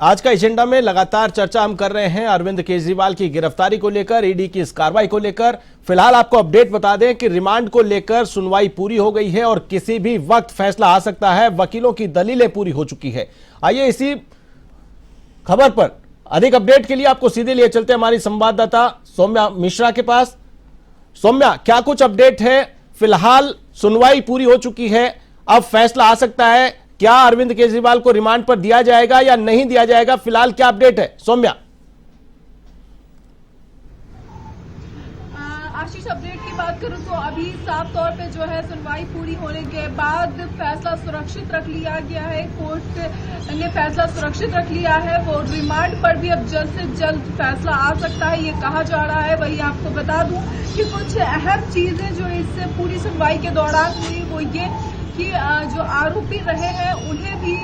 आज का एजेंडा में लगातार चर्चा हम कर रहे हैं अरविंद केजरीवाल की गिरफ्तारी को लेकर, ईडी की इस कार्रवाई को लेकर। फिलहाल आपको अपडेट बता दें कि रिमांड को लेकर सुनवाई पूरी हो गई है और किसी भी वक्त फैसला आ सकता है। वकीलों की दलीलें पूरी हो चुकी है। आइए इसी खबर पर अधिक अपडेट के लिए आपको सीधे लिए चलते हैं हमारी संवाददाता सौम्या मिश्रा के पास। सौम्या, क्या कुछ अपडेट है? फिलहाल सुनवाई पूरी हो चुकी है, अब फैसला आ सकता है। क्या अरविंद केजरीवाल को रिमांड पर दिया जाएगा या नहीं दिया जाएगा? फिलहाल क्या अपडेट है सौम्या? आशीष, अपडेट की बात करूं तो अभी साफ तौर पे जो है सुनवाई पूरी होने के बाद फैसला सुरक्षित रख लिया गया है। कोर्ट ने फैसला सुरक्षित रख लिया है। वो रिमांड पर भी अब जल्द से जल्द फैसला आ सकता है, ये कहा जा रहा है। वही आपको बता दूं कि कुछ अहम चीजें जो इससे पूरी सुनवाई के दौरान हुई वो ये कि जो आरोपी रहे हैं उन्हें भी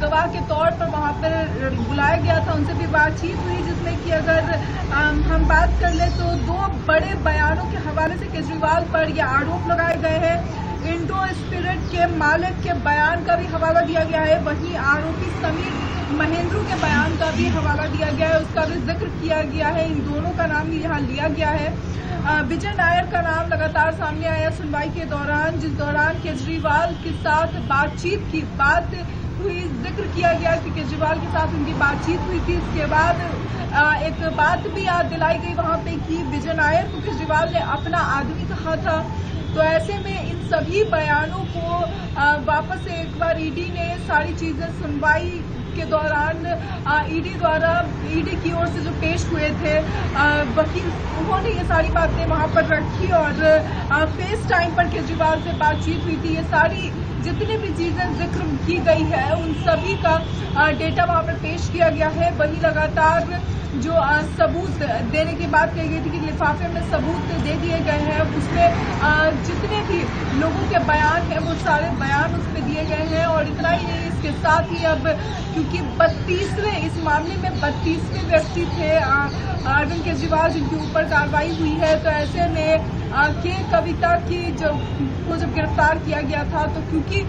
गवाह के तौर पर वहां पर बुलाया गया था, उनसे भी बातचीत हुई, जिसमें कि अगर हम बात कर ले तो 2 बड़े बयानों के हवाले से केजरीवाल पर यह आरोप लगाए गए हैं। इंडो स्पिरिट के मालिक के बयान का भी हवाला दिया गया है, वहीं आरोपी समीर महेंद्रू के बयान का भी हवाला दिया गया है, उसका भी जिक्र किया गया है। इन दोनों का नाम भी यहाँ लिया गया है। विजय नायर का नाम लगातार सामने आया सुनवाई के दौरान, जिस दौरान केजरीवाल के साथ बातचीत की बात हुई, जिक्र किया गया कि केजरीवाल के साथ उनकी बातचीत हुई थी। इसके बाद एक बात भी याद दिलाई गई वहां पे कि विजय नायर को केजरीवाल ने अपना आदमी कहा था। तो ऐसे में इन सभी बयानों को वापस से एक बार ईडी ने सारी चीजें सुनवाई के दौरान ईडी की ओर से जो पेश हुए थे वकील, उन्होंने ये सारी बातें वहां पर रखी और फेस टाइम पर केजरीवाल से बातचीत हुई थी। ये सारी जितनी भी चीजें जिक्र की गई है उन सभी का डेटा वहां पर पेश किया गया है। वही लगातार जो सबूत देने की बात कही गई थी कि लिफाफे में सबूत दे दिए गए हैं, उसमें जितने भी लोगों के बयान हैं वो सारे बयान उसमें दिए गए हैं। और इतना ही नहीं, इसके साथ ही अब क्योंकि 32वें इस मामले में 32वें व्यक्ति थे अरविंद केजरीवाल जिनके ऊपर कार्रवाई हुई है, तो ऐसे में के कविता की जब गिरफ्तार किया गया था तो क्योंकि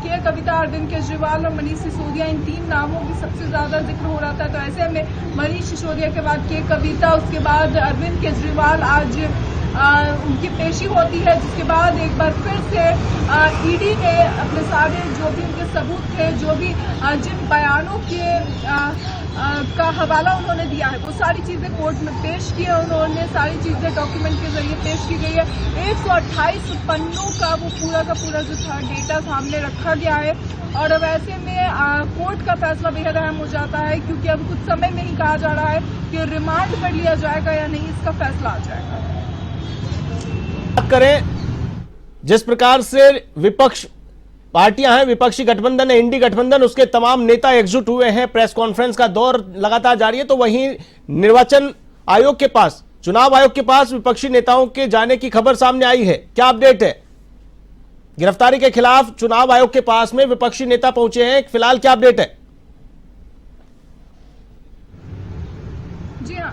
के कविता, अरविंद केजरीवाल और मनीष सिसोदिया, इन 3 नामों की सबसे ज्यादा जिक्र हो रहा था। तो ऐसे में मनीष सिसोदिया के बाद के कविता, उसके बाद अरविंद केजरीवाल, आज उनकी पेशी होती है, जिसके बाद एक बार फिर से ईडी ने अपने सारे जो भी उनके सबूत थे, जो भी जिन बयानों के का हवाला उन्होंने दिया है, वो सारी चीजें कोर्ट में पेश की है। उन्होंने सारी चीजें डॉक्यूमेंट के जरिए पेश की गई है। 128 पन्नों का वो पूरा का पूरा जो था डेटा सामने रखा गया है। और अब ऐसे में कोर्ट का फैसला बेहद अहम हो जाता है, क्योंकि अब कुछ समय में ही कहा जा रहा है कि रिमांड पर लिया जाएगा या नहीं, इसका फैसला आ जाएगा। बात करें जिस प्रकार से विपक्ष पार्टियां हैं, विपक्षी गठबंधन है इंडी गठबंधन, उसके तमाम नेता एकजुट हुए हैं, प्रेस कॉन्फ्रेंस का दौर लगातार जारी है। तो वहीं निर्वाचन आयोग के पास, चुनाव आयोग के पास विपक्षी नेताओं के जाने की खबर सामने आई है। क्या अपडेट है? गिरफ्तारी के खिलाफ चुनाव आयोग के पास में विपक्षी नेता पहुंचे हैं, फिलहाल क्या अपडेट है? जी हाँ,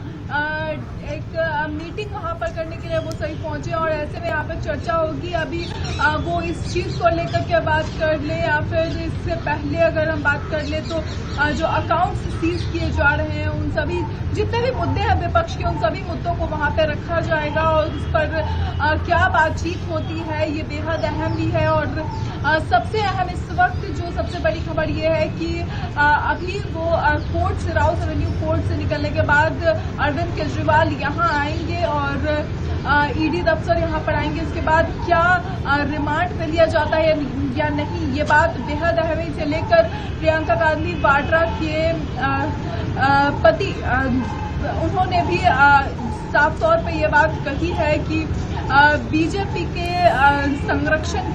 एक मीटिंग वहां पर करने के लिए वो सही पहुंचे और ऐसे में यहाँ पर चर्चा होगी। अभी वो इस चीज को लेकर के बात कर ले या फिर इससे पहले अगर हम बात कर ले तो जो अकाउंट्स सीज किए जा रहे हैं, उन सभी जितने भी मुद्दे हैं विपक्ष के, उन सभी मुद्दों को वहां पर रखा जाएगा और उस पर क्या बातचीत होती है ये बेहद अहम भी है। और सबसे अहम इस वक्त जो सबसे बड़ी खबर ये है कि अभी वो कोर्ट से, राउस एवेन्यू कोर्ट से निकलने के बाद अरविंद केजरीवाल यहाँ आएंगे और ईडी दफ्तर यहाँ पर आएंगे। इसके बाद क्या रिमांड पे लिया जाता है या नहीं, ये बात बेहद अहम है। इसे लेकर प्रियंका गांधी वाड्रा के पति, उन्होंने भी साफ तौर पे ये बात कही है कि बीजेपी के संरक्षण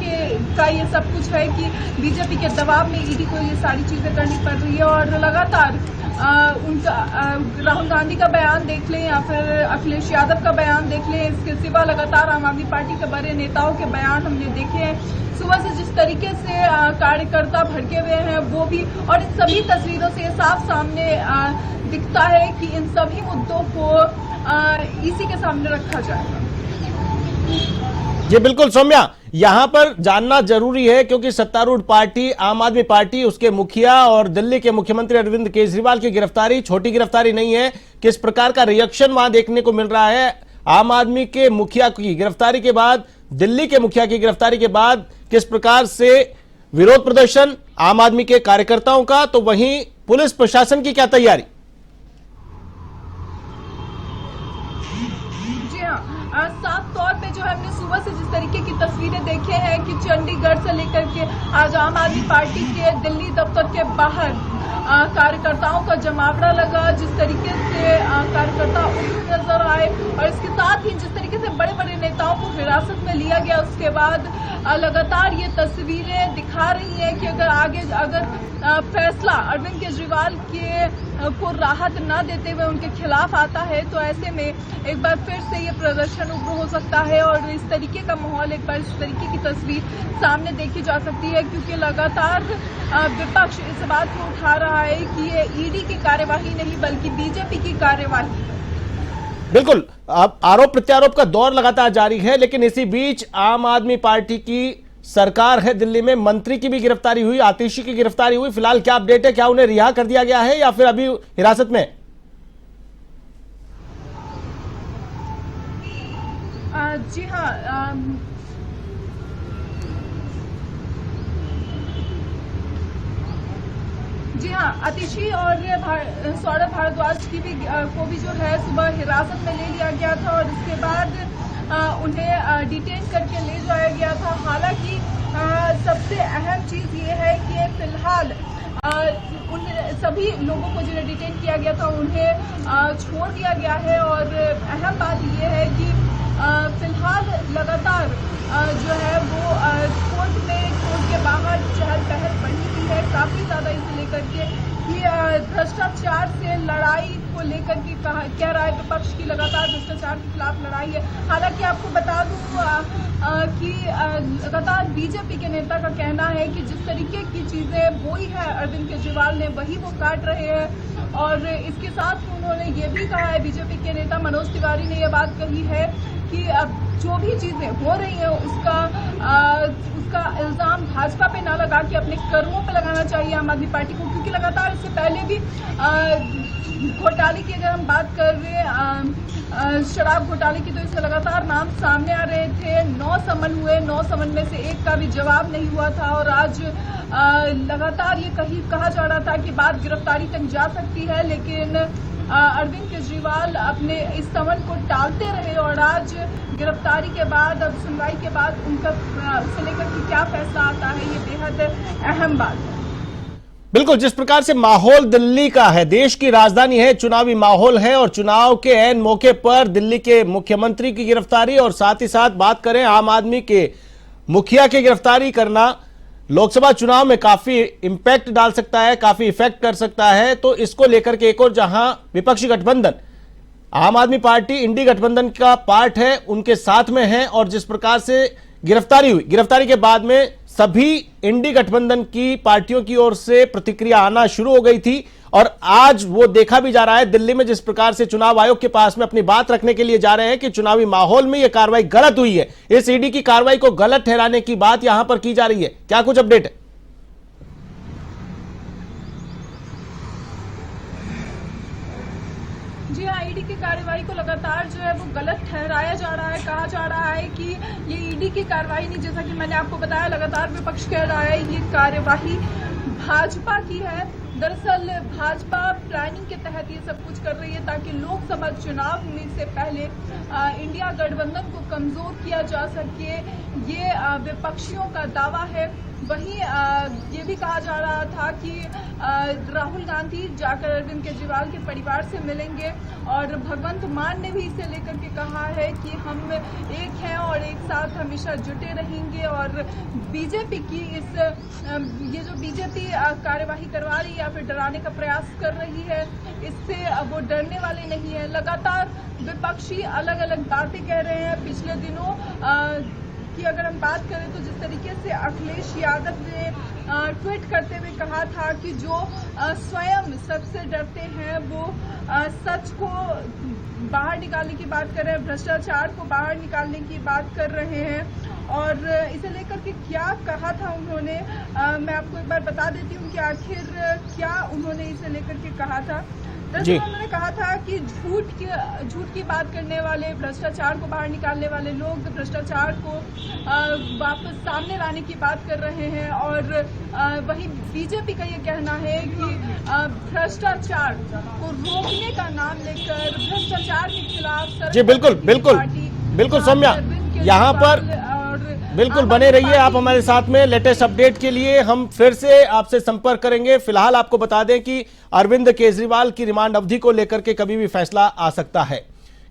का ये सब कुछ है कि बीजेपी के दबाव में ईडी को ये सारी चीजें करनी पड़ रही है। और लगातार उनका राहुल गांधी का बयान देख लें या फिर अखिलेश यादव का बयान देख लें, इसके सिवा लगातार आम आदमी पार्टी के बड़े नेताओं के बयान हमने देखे हैं। सुबह से जिस तरीके से कार्यकर्ता भड़के हुए हैं वो भी, और इन सभी तस्वीरों से साफ सामने दिखता है कि इन सभी मुद्दों को इसी के सामने रखा जाएगा। जी बिल्कुल सौम्या, यहां पर जानना जरूरी है क्योंकि सत्तारूढ़ पार्टी आम आदमी पार्टी, उसके मुखिया और दिल्ली के मुख्यमंत्री अरविंद केजरीवाल की गिरफ्तारी छोटी गिरफ्तारी नहीं है। किस प्रकार का रिएक्शन वहां देखने को मिल रहा है आम आदमी के मुखिया की गिरफ्तारी के बाद, दिल्ली के मुखिया की गिरफ्तारी के बाद किस प्रकार से विरोध प्रदर्शन आम आदमी के कार्यकर्ताओं का, तो वहीं पुलिस प्रशासन की क्या तैयारी? साफ तौर पे जो है हमने सुबह से जिस तरीके की तस्वीरें देखे हैं कि चंडीगढ़ से लेकर के आज आम आदमी पार्टी के दिल्ली दफ्तर के बाहर कार्यकर्ताओं का जमावड़ा लगा, जिस तरीके से कार्यकर्ता उठ नजर आए और इसके साथ ही जिस तरीके से बड़े बड़े नेताओं को हिरासत में लिया गया, उसके बाद लगातार ये तस्वीरें दिखा रही हैं कि अगर फैसला अरविंद केजरीवाल को राहत न देते हुए उनके खिलाफ आता है तो ऐसे में एक बार फिर से ये प्रदर्शन उग्र हो सकता है और इस तरीके का माहौल, एक बार इस तरीके की तस्वीर सामने देखी जा सकती है, क्योंकि लगातार विपक्ष इस बात को उठा रहा है कि ये ईडी की कार्यवाही नहीं बल्कि बीजेपी की कार्यवाही है। बिल्कुल, अब आरोप प्रत्यारोप का दौर लगातार जारी है, लेकिन इसी बीच आम आदमी पार्टी की सरकार है दिल्ली में, मंत्री की भी गिरफ्तारी हुई, आतिशी की गिरफ्तारी हुई। फिलहाल क्या अपडेट है, क्या उन्हें रिहा कर दिया गया है या फिर अभी हिरासत में? जी हाँ, आतिशी और सौरभ भारद्वाज की को भी जो है सुबह हिरासत में ले लिया गया था और इसके बाद उन्हें डिटेन करके ले जाया गया था। हालांकि सबसे अहम चीज ये है कि फिलहाल उन सभी लोगों को जिन्हें डिटेन किया गया था उन्हें छोड़ दिया गया है और अहम बात ये है कि फिलहाल लगातार जो है वो कोर्ट के बाहर चहल पहल बढ़ी हुई है काफी ज्यादा, इसे लेकर के कि भ्रष्टाचार से लड़ाई को लेकर के कह रहा है विपक्ष की लगातार भ्रष्टाचार के खिलाफ लड़ाई है। हालांकि आपको बता दूं कि लगातार बीजेपी के नेता का कहना है कि जिस तरीके की चीजें बोई है अरविंद केजरीवाल ने वही वो काट रहे हैं और इसके साथ ही उन्होंने ये भी कहा है, बीजेपी के नेता मनोज तिवारी ने यह बात कही है कि अब जो भी चीजें हो रही हैं उसका इल्जाम भाजपा पे ना लगा के अपने कर्मों पे लगाना चाहिए आम आदमी पार्टी को, क्योंकि लगातार इससे पहले भी घोटाले की अगर हम बात कर रहे हैं शराब घोटाले की, तो इससे लगातार नाम सामने आ रहे थे। 9 समन हुए, 9 समन में से एक का भी जवाब नहीं हुआ था और आज लगातार ये कहा जा रहा था कि बात गिरफ्तारी तक जा सकती है, लेकिन अरविंद केजरीवाल अपने इस समन को टालते रहे और आज गिरफ्तारी के बाद, अब सुनवाई के बाद उनका उसे लेकर के क्या फैसला आता है, ये बेहद अहम बात है। बिल्कुल, जिस प्रकार से माहौल दिल्ली का है, देश की राजधानी है, चुनावी माहौल है और चुनाव के ऐन मौके पर दिल्ली के मुख्यमंत्री की गिरफ्तारी और साथ ही साथ बात करें आम आदमी के मुखिया की गिरफ्तारी करना लोकसभा चुनाव में काफी इंपैक्ट डाल सकता है, काफी इफेक्ट कर सकता है। तो इसको लेकर के एक और जहां विपक्षी गठबंधन आम आदमी पार्टी इंडी गठबंधन का पार्ट है, उनके साथ में है और जिस प्रकार से गिरफ्तारी हुई, गिरफ्तारी के बाद में सभी इंडी गठबंधन की पार्टियों की ओर से प्रतिक्रिया आना शुरू हो गई थी और आज वो देखा भी जा रहा है दिल्ली में जिस प्रकार से चुनाव आयोग के पास में अपनी बात रखने के लिए जा रहे हैं कि चुनावी माहौल में ये कार्रवाई गलत हुई है, इस ईडी की कार्रवाई को गलत ठहराने की बात यहां पर की जा रही है। क्या कुछ अपडेट है? जी हाँ, ईडी की कार्रवाई को लगातार जो है वो गलत ठहराया जा रहा है। कहा जा रहा है कि ये ईडी की कार्रवाई नहीं, जैसा कि मैंने आपको बताया लगातार विपक्ष कह रहा है ये कार्यवाही भाजपा की है। दरअसल भाजपा प्लानिंग के तहत ये सब कुछ कर रही है ताकि लोकसभा चुनाव में से पहले इंडिया गठबंधन को कमजोर किया जा सके, ये विपक्षियों का दावा है। वहीं ये भी कहा जा रहा था कि राहुल गांधी जाकर अरविंद केजरीवाल के परिवार से मिलेंगे और भगवंत मान ने भी इसे लेकर के कहा है कि हम एक हैं और एक साथ हमेशा जुटे रहेंगे और बीजेपी की ये जो बीजेपी कार्यवाही करवा रही है या फिर डराने का प्रयास कर रही है, इससे वो डरने वाले नहीं है। लगातार विपक्षी अलग अलग बातें कह रहे हैं। पिछले दिनों कि अगर हम बात करें तो जिस तरीके से अखिलेश यादव ने ट्वीट करते हुए कहा था कि जो स्वयं सबसे डरते हैं हैं वो सच को बाहर निकालने की बात कर रहे हैं, भ्रष्टाचार को बाहर निकालने की बात कर रहे हैं। और इसे लेकर के क्या कहा था उन्होंने, मैं आपको एक बार बता देती हूँ कि आखिर क्या उन्होंने इसे लेकर के कहा था। दरअसल उन्होंने कहा था कि झूठ की बात करने वाले, भ्रष्टाचार को बाहर निकालने वाले लोग भ्रष्टाचार को वापस सामने लाने की बात कर रहे हैं। और वहीं बीजेपी का ये कहना है कि भ्रष्टाचार को रोकने का नाम लेकर भ्रष्टाचार के खिलाफ जी बिल्कुल बिल्कुल बिल्कुल सौम्या, यहाँ पर बिल्कुल बने रहिए आप हमारे साथ में। लेटेस्ट अपडेट के लिए हम फिर से आपसे संपर्क करेंगे। फिलहाल आपको बता दें कि अरविंद केजरीवाल की रिमांड अवधि को लेकर के कभी भी फैसला आ सकता है,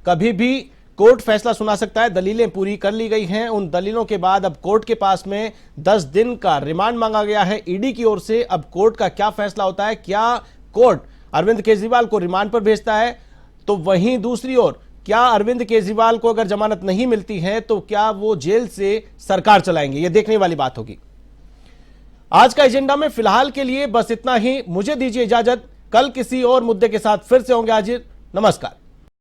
कभी भी कोर्ट फैसला सुना सकता है। दलीलें पूरी कर ली गई हैं, उन दलीलों के बाद अब कोर्ट के पास में 10 दिन का रिमांड मांगा गया है ईडी की ओर से। अब कोर्ट का क्या फैसला होता है, क्या कोर्ट अरविंद केजरीवाल को रिमांड पर भेजता है, तो वहीं दूसरी ओर क्या अरविंद केजरीवाल को अगर जमानत नहीं मिलती है तो क्या वो जेल से सरकार चलाएंगे, ये देखने वाली बात होगी। आज का एजेंडा में फिलहाल के लिए बस इतना ही। मुझे दीजिए इजाजत, कल किसी और मुद्दे के साथ फिर से होंगे हाजिर। नमस्कार।